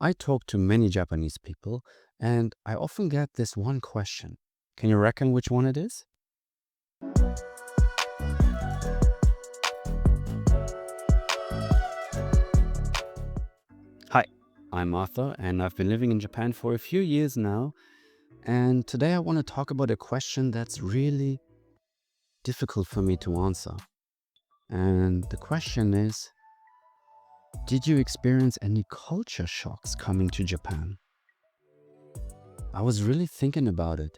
I talk to many Japanese people, and I often get this one question. Can you reckon which one it is? Hi, I'm Arthur, and I've been living in Japan for a few years now. And today I want to talk about a question that's really difficult for me to answer. And the question is, did you experience any culture shocks coming to Japan? I was really thinking about it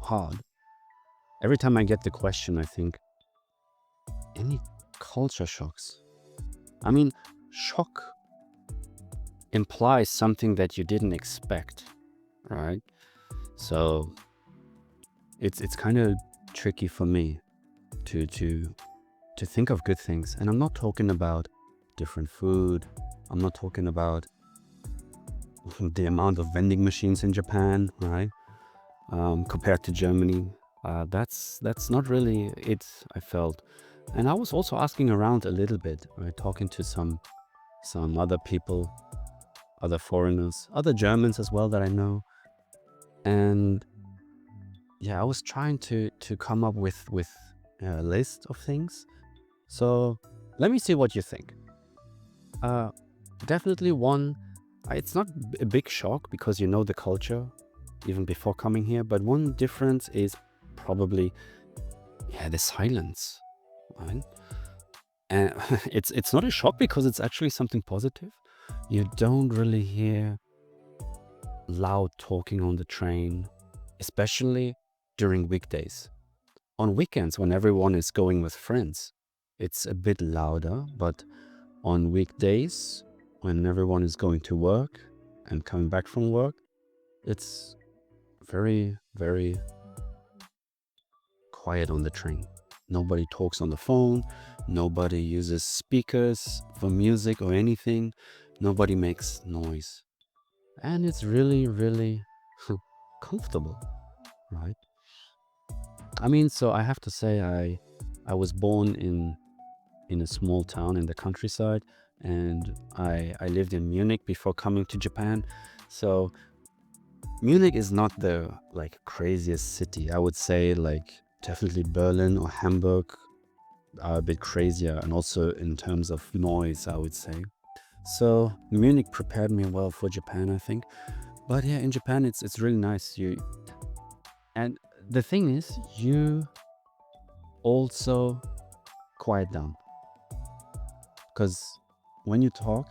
hard. Every time I get the question, I think, any culture shocks? I mean, shock implies something that you didn't expect, right? So it's kind of tricky for me to think of good things. And I'm not talking about different food. I'm not talking about the amount of vending machines in Japan, right? Compared to Germany. That's not really it, I felt. And I was also asking around a little bit, right? Talking to some other people, other foreigners, other Germans as well that I know. And yeah, I was trying to come up with a list of things. So let me see what you think. Uh, Definitely one. It's not a big shock because you know the culture even before coming here. But one difference is probably the silence, right? And it's not a shock because it's actually something positive. You don't really hear loud talking on the train, especially during weekdays. On weekends, when everyone is going with friends, it's a bit louder, but on weekdays, when everyone is going to work and coming back from work, it's very, very quiet on the train. Nobody talks on the phone, nobody uses speakers for music or anything, nobody makes noise. And it's really, really comfortable, right? I mean, so I have to say I was born in a small town in the countryside, and I lived in Munich before coming to Japan. So Munich is not the like craziest city. I would say like definitely Berlin or Hamburg are a bit crazier, and also in terms of noise, I would say. So Munich prepared me well for Japan, I think. But yeah, in Japan it's really nice. And the thing is, you also quiet down because when you talk,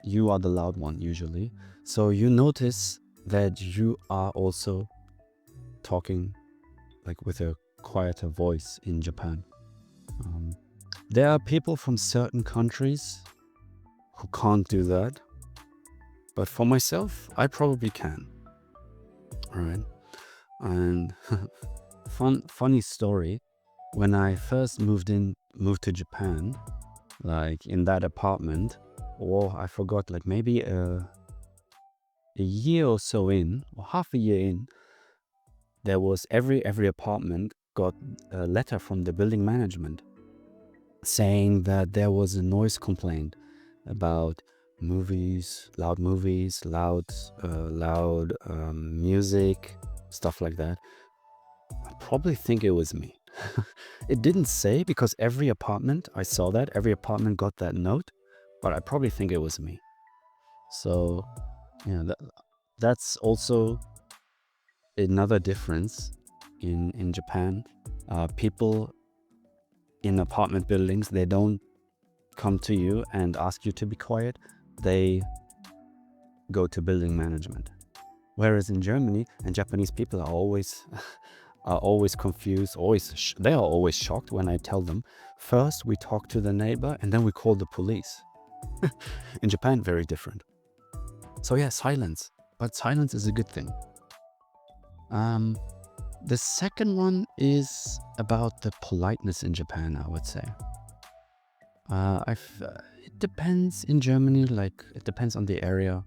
you are the loud one usually. So you notice that you are also talking like with a quieter voice in Japan. Um, there are people from certain countries who can't do that, but for myself, I probably can. All right. And funny story. When I first moved to Japan, like in that apartment, or I forgot, like maybe a year or so in, or half a year in, there was every apartment got a letter from the building management saying that there was a noise complaint about movies, loud music, stuff like that. I probably think it was me. It didn't say because every apartment, I saw that, every apartment got that note, but I probably think it was me. So, yeah, that's also another difference in Japan. People in apartment buildings, they don't come to you and ask you to be quiet. They go to building management. Whereas in Germany, and Japanese people are always are always confused, they are always shocked when I tell them, first we talk to the neighbor and then we call the police. In Japan, very different. So yeah, silence. But silence is a good thing. The second one is about the politeness in Japan, I would say. It depends in Germany, like it depends on the area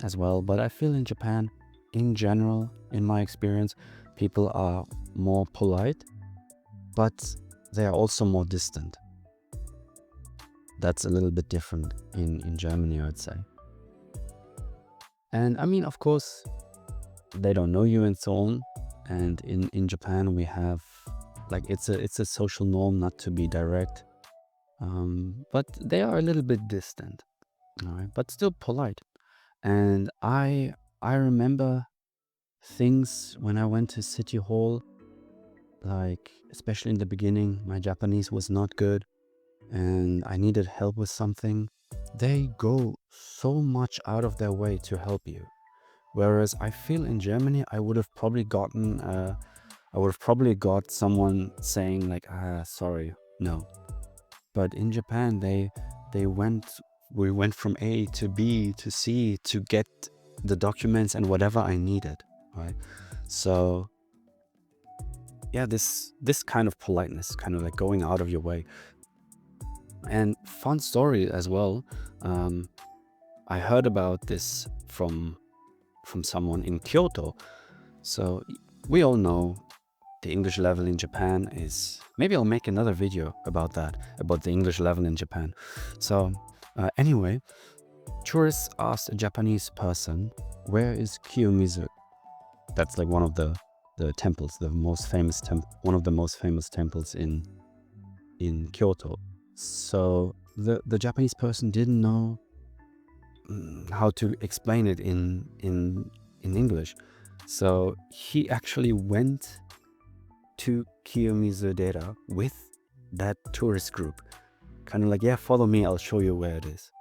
as well. But I feel in Japan, in general, in my experience, people are more polite, but they are also more distant. That's a little bit different in Germany, I'd say. And I mean, of course, they don't know you and so on. And in Japan, we have like it's a social norm not to be direct, but they are a little bit distant, all right, but still polite. And I remember things when I went to City Hall, like especially in the beginning, my Japanese was not good and I needed help with something. They go so much out of their way to help you. Whereas I feel in Germany, I would have probably got someone saying like, sorry, no. But in Japan, they went, we went from A to B to C to get the documents and whatever I needed, right? So yeah, this kind of politeness, kind of like going out of your way. And fun story as well. I heard about this from someone in Kyoto. So we all know the English level in Japan is. Maybe I'll make another video about that, about the English level in Japan. So anyway, tourists asked a Japanese person, "Where is Kiyomizu?" That's like one of the temples, the most famous one of the most famous temples in Kyoto. So the Japanese person didn't know how to explain it in English. So he actually went to Kiyomizu-dera with that tourist group. Kind of like, yeah, follow me, I'll show you where it is.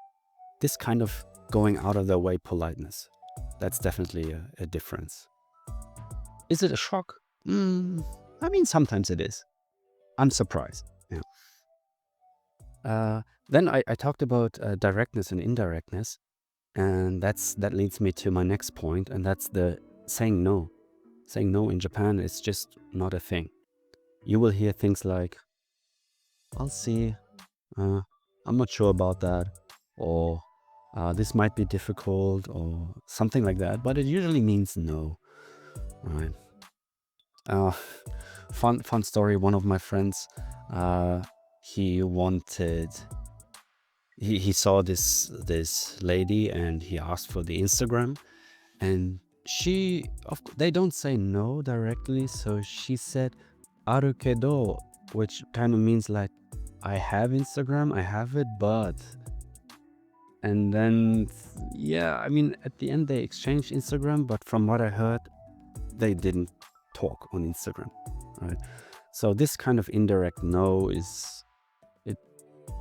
This kind of going out of their way politeness. That's definitely a difference. Is it a shock? I mean, sometimes it is. I'm surprised. Yeah. Then I talked about directness and indirectness. And that leads me to my next point, and that's the saying no. Saying no in Japan is just not a thing. You will hear things like, I'll see, I'm not sure about that, or this might be difficult, or something like that, but it usually means no, right? Fun story, one of my friends, he wanted, he saw this lady and he asked for the Instagram. And they don't say no directly, so she said aru kedo, which kind of means like, I have Instagram, I have it, but. And then, yeah, I mean, at the end they exchanged Instagram, but from what I heard, they didn't talk on Instagram, right? So this kind of indirect no is,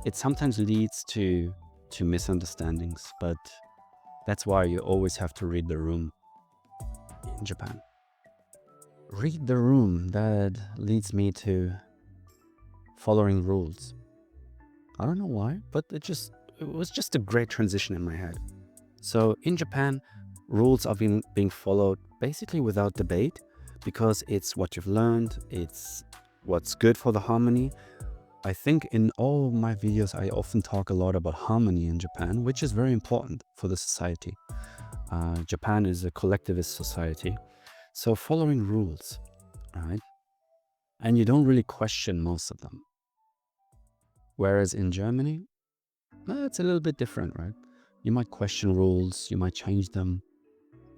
it sometimes leads to misunderstandings, but that's why you always have to read the room in Japan. Read the room, that leads me to following rules. I don't know why, but it was just a great transition in my head. So in Japan, rules are being followed basically without debate, because it's what you've learned, it's what's good for the harmony. I think in all my videos I often talk a lot about harmony in Japan, which is very important for the society. Japan is a collectivist society, so following rules, right? And you don't really question most of them. Whereas in Germany, it's a little bit different, right? You might question rules, you might change them.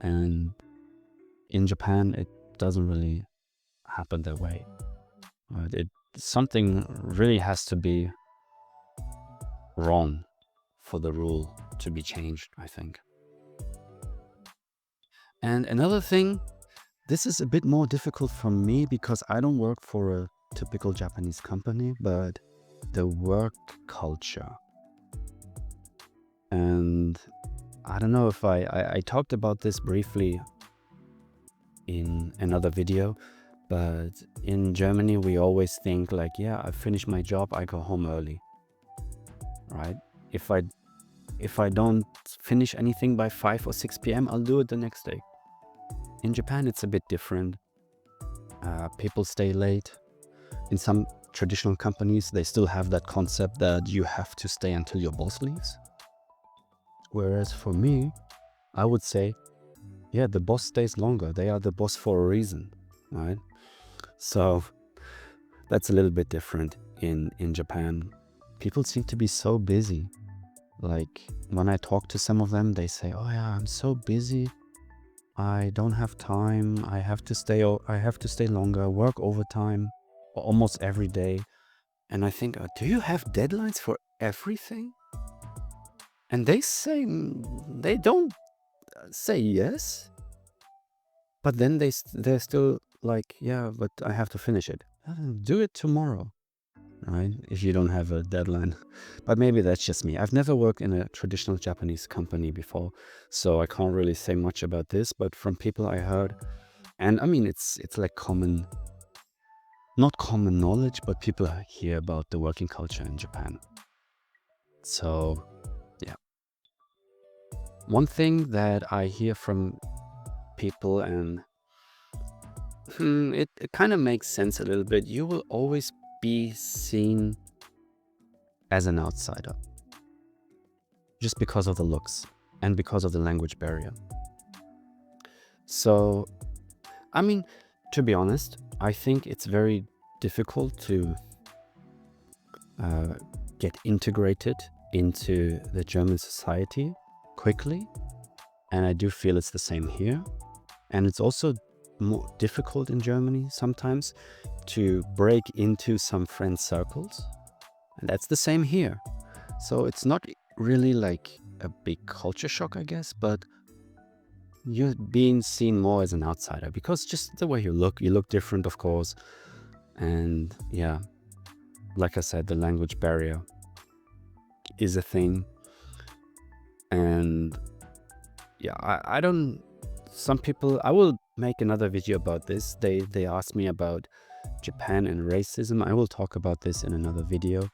And in Japan, it doesn't really happen that way. Right? Something really has to be wrong for the rule to be changed, I think. And another thing, this is a bit more difficult for me because I don't work for a typical Japanese company, but the work culture. And I don't know if I talked about this briefly in another video, but in Germany, we always think like, yeah, I finish my job, I go home early, right? If I don't finish anything by 5 or 6 p.m., I'll do it the next day. In Japan, it's a bit different. People stay late. In some traditional companies, they still have that concept that you have to stay until your boss leaves. Whereas for me, I would say, yeah, the boss stays longer. They are the boss for a reason, right? So that's a little bit different in Japan. People seem to be so busy. Like when I talk to some of them, they say, "Oh yeah, I'm so busy. I don't have time. I have to stay longer, work overtime almost every day." And I think, do you have deadlines for everything? And they say, they don't say yes, but then they're still like, yeah, but I have to finish it. Do it tomorrow, right? If you don't have a deadline. But maybe that's just me. I've never worked in a traditional Japanese company before, so I can't really say much about this. But from people I heard, and I mean, it's like not common knowledge, but people hear about the working culture in Japan. So, yeah. One thing that I hear from people, and it kind of makes sense a little bit. You will always be seen as an outsider just because of the looks and because of the language barrier. So, I mean, to be honest, I think it's very difficult to get integrated into the German society quickly. And I do feel it's the same here. And it's also more difficult in Germany sometimes to break into some friend circles. And that's the same here. So it's not really like a big culture shock, I guess, but you're being seen more as an outsider because just the way you look different, of course. And yeah, like I said, the language barrier is a thing. And yeah, I don't, some people, I will make another video about this. They asked me about Japan and racism. I will talk about this in another video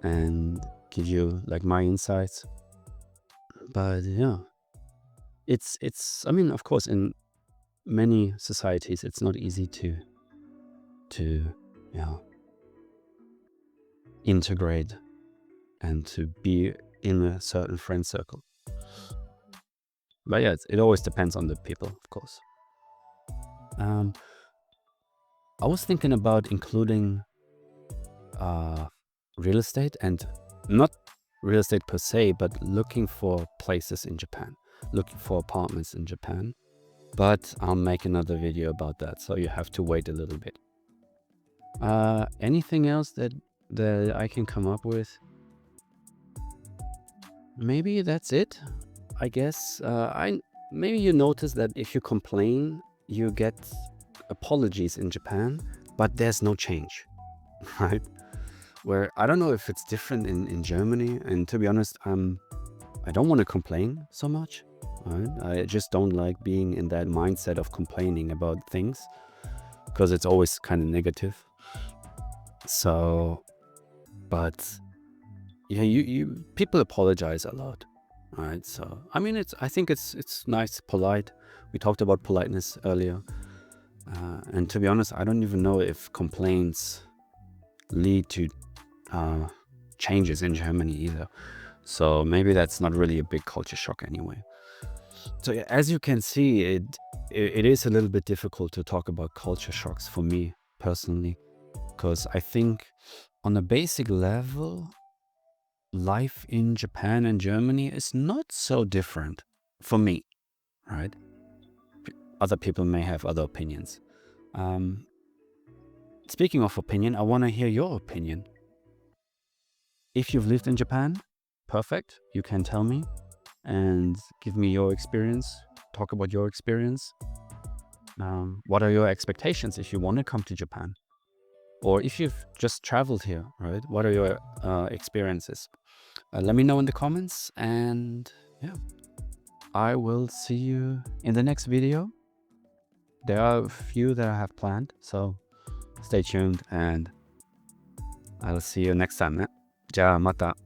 and give you like my insights. But yeah, it's I mean, of course, in many societies it's not easy to yeah, integrate and to be in a certain friend circle. But yeah, it always depends on the people, of course. I was thinking about including real estate, and not real estate per se, but looking for places in Japan, looking for apartments in Japan. But I'll make another video about that, so you have to wait a little bit. Anything else that I can come up with? Maybe that's it, I guess. Maybe you notice that if you complain, you get apologies in Japan, but there's no change, right? Where I don't know if it's different in Germany, and to be honest, I don't want to complain so much, right? I just don't like being in that mindset of complaining about things because it's always kind of negative. So, but yeah, you people apologize a lot, right? So I mean, I think it's nice, polite. We talked about politeness earlier, and to be honest, I don't even know if complaints lead to changes in Germany either. So maybe that's not really a big culture shock anyway. So yeah, as you can see, it is a little bit difficult to talk about culture shocks for me personally, because I think on a basic level, life in Japan and Germany is not so different for me, right? Other people may have other opinions. Speaking of opinion, I want to hear your opinion. If you've lived in Japan, perfect. You can tell me and give me your experience. Talk about your experience. What are your expectations if you want to come to Japan? Or if you've just traveled here, right? What are your experiences? Let me know in the comments, and yeah, I will see you in the next video. There are a few that I have planned, so stay tuned, and I'll see you next time. ね。じゃあまた。